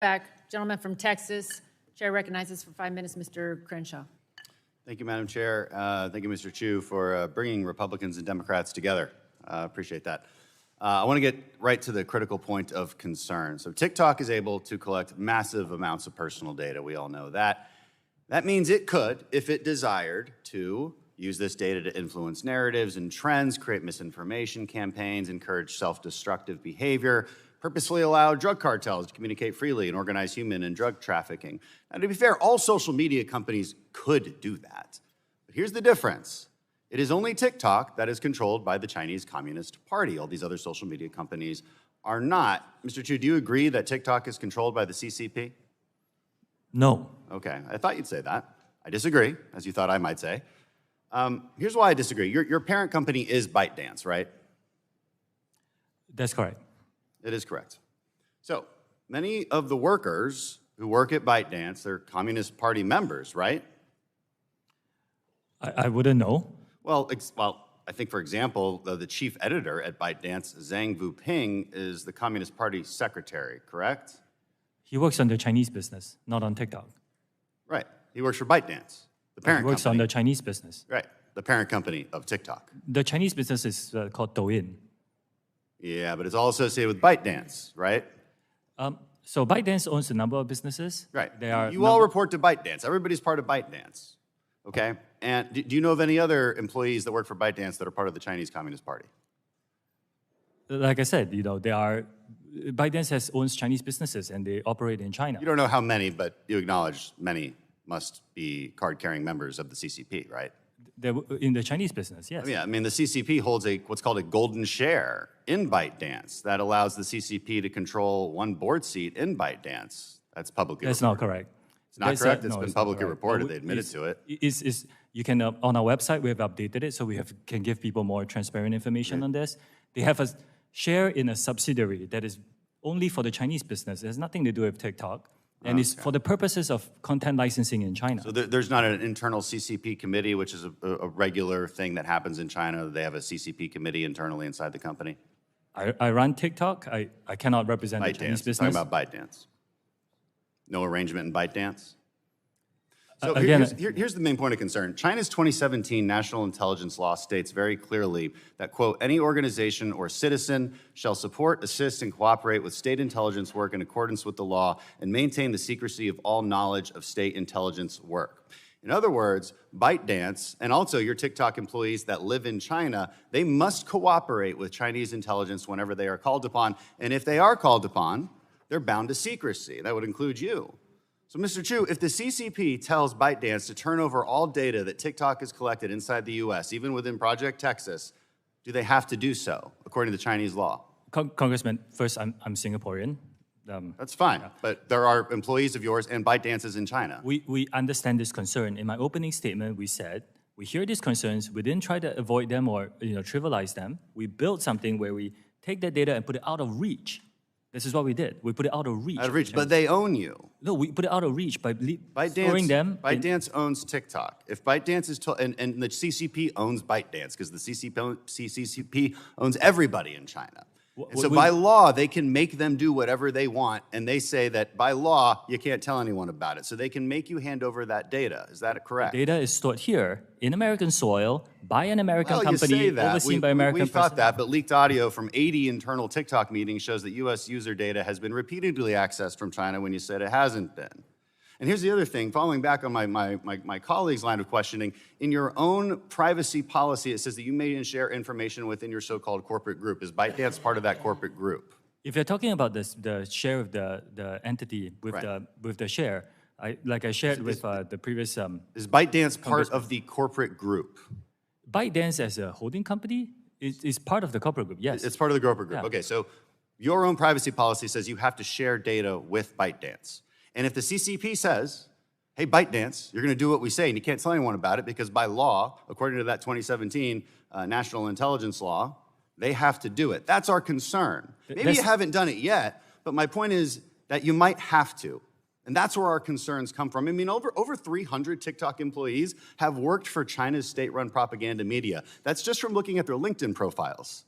Back. Gentleman from Texas. Chair recognizes for 5 minutes Mr. Crenshaw. Thank you, Madam Chair. Thank you, Mr. Chu, for bringing Republicans and Democrats together. Appreciate that. I want to get right to the critical point of concern. So TikTok is able to collect massive amounts of personal data. We all know that. That means it could, if it desired, to use this data to influence narratives and trends, create misinformation campaigns, encourage self-destructive behavior, purposefully allow drug cartels to communicate freely and organize human and drug trafficking. Now, to be fair, all social media companies could do that. But here's the difference. It is only TikTok that is controlled by the Chinese Communist Party. All these other social media companies are not. Mr. Chu, do you agree that TikTok is controlled by the CCP? No. Okay, I thought you'd say that. I disagree, as you thought I might say. Here's why I disagree. Your parent company is ByteDance, right? That's correct. It is correct. So many of the workers who work at ByteDance, they're Communist Party members, right? I wouldn't know. Well, I think, for example, the chief editor at ByteDance, Zhang Vuping, is the Communist Party secretary, correct? He works on the Chinese business, not on TikTok. Right. He works for ByteDance, the parent company. He works on the Chinese business. Right. The parent company of TikTok. The Chinese business is called Douyin. Yeah, but it's all associated with ByteDance, right? So ByteDance owns a number of businesses. Right. They You all report to ByteDance. Everybody's part of ByteDance, okay? And do you know of any other employees that work for ByteDance that are part of the Chinese Communist Party? Like I said, ByteDance owns Chinese businesses and they operate in China. You don't know how many, but you acknowledge many must be card-carrying members of the CCP, right? They're in the Chinese business, yes. Yeah, I mean, the CCP holds what's called a golden share in ByteDance that allows the CCP to control one board seat in ByteDance. That's publicly That's reported. not correct. It's not correct? It's No, been it's not publicly correct. reported. They admitted to it. You can, on our website, we have updated it, so we can give people more transparent information on this. They have a share in a subsidiary that is only for the Chinese business. It has nothing to do with TikTok. And it's for the purposes of content licensing in China. So there's not an internal CCP committee, which is a regular thing that happens in China. They have a CCP committee internally inside the company? I run TikTok. I cannot represent the Chinese business. Talking about ByteDance. No arrangement in ByteDance? So Again, here's the main point of concern. China's 2017 national intelligence law states very clearly that, quote, any organization or citizen shall support, assist, and cooperate with state intelligence work in accordance with the law and maintain the secrecy of all knowledge of state intelligence work. In other words, ByteDance, and also your TikTok employees that live in China, they must cooperate with Chinese intelligence whenever they are called upon. And if they are called upon, they're bound to secrecy. That would include you. So, Mr. Chu, if the CCP tells ByteDance to turn over all data that TikTok has collected inside the U.S., even within Project Texas, do they have to do so, according to Chinese law? Congressman, first, I'm Singaporean. That's fine, but there are employees of yours and ByteDance is in China. We understand this concern. In my opening statement, we said, we hear these concerns, we didn't try to avoid them or trivialize them. We built something where we take that data and put it out of reach. This is what we did. We put it out of reach. Out of reach, but they own you. No, we put it out of reach by storing them. ByteDance owns TikTok. If ByteDance is and the CCP owns ByteDance because the CCP owns everybody in China. And so by law, they can make them do whatever they want, and they say that by law, you can't tell anyone about it. So they can make you hand over that data. Is that correct? Data is stored here in American soil by an American company you say that. overseen by American We thought that, but leaked audio from 80 internal TikTok meetings shows that U.S. user data has been repeatedly accessed from China when you said it hasn't been. And here's the other thing, following back on my colleague's line of questioning, in your own privacy policy, it says that you may share information within your so-called corporate group. Is ByteDance part of that corporate group? If you're talking about the share of the entity with the share, I shared with the previous... is ByteDance part of the corporate group? ByteDance as a holding company is part of the corporate group, yes. It's part of the corporate group. Yeah. Okay, so your own privacy policy says you have to share data with ByteDance. And if the CCP says, hey, ByteDance, you're going to do what we say, and you can't tell anyone about it because by law, according to that 2017 national intelligence law, they have to do it. That's our concern. Maybe you haven't done it yet, but my point is that you might have to. And that's where our concerns come from. I mean, over 300 TikTok employees have worked for China's state-run propaganda media. That's just from looking at their LinkedIn profiles.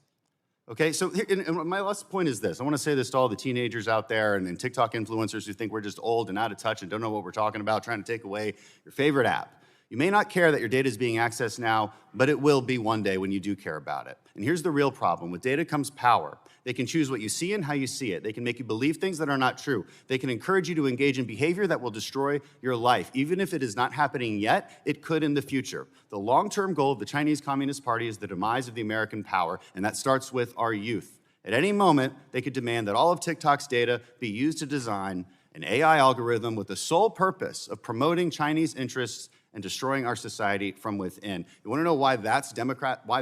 Okay, so and my last point is this. I want to say this to all the teenagers out there and TikTok influencers who think we're just old and out of touch and don't know what we're talking about, trying to take away your favorite app. You may not care that your data is being accessed now, but it will be one day when you do care about it. And here's the real problem. With data comes power. They can choose what you see and how you see it. They can make you believe things that are not true. They can encourage you to engage in behavior that will destroy your life. Even if it is not happening yet, it could in the future. The long-term goal of the Chinese Communist Party is the demise of the American power, and that starts with our youth. At any moment, they could demand that all of TikTok's data be used to design an AI algorithm with the sole purpose of promoting Chinese interests and destroying our society from within. You want to know why why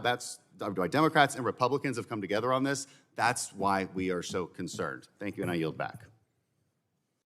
Democrats and Republicans have come together on this? That's why we are so concerned. Thank you, and I yield back.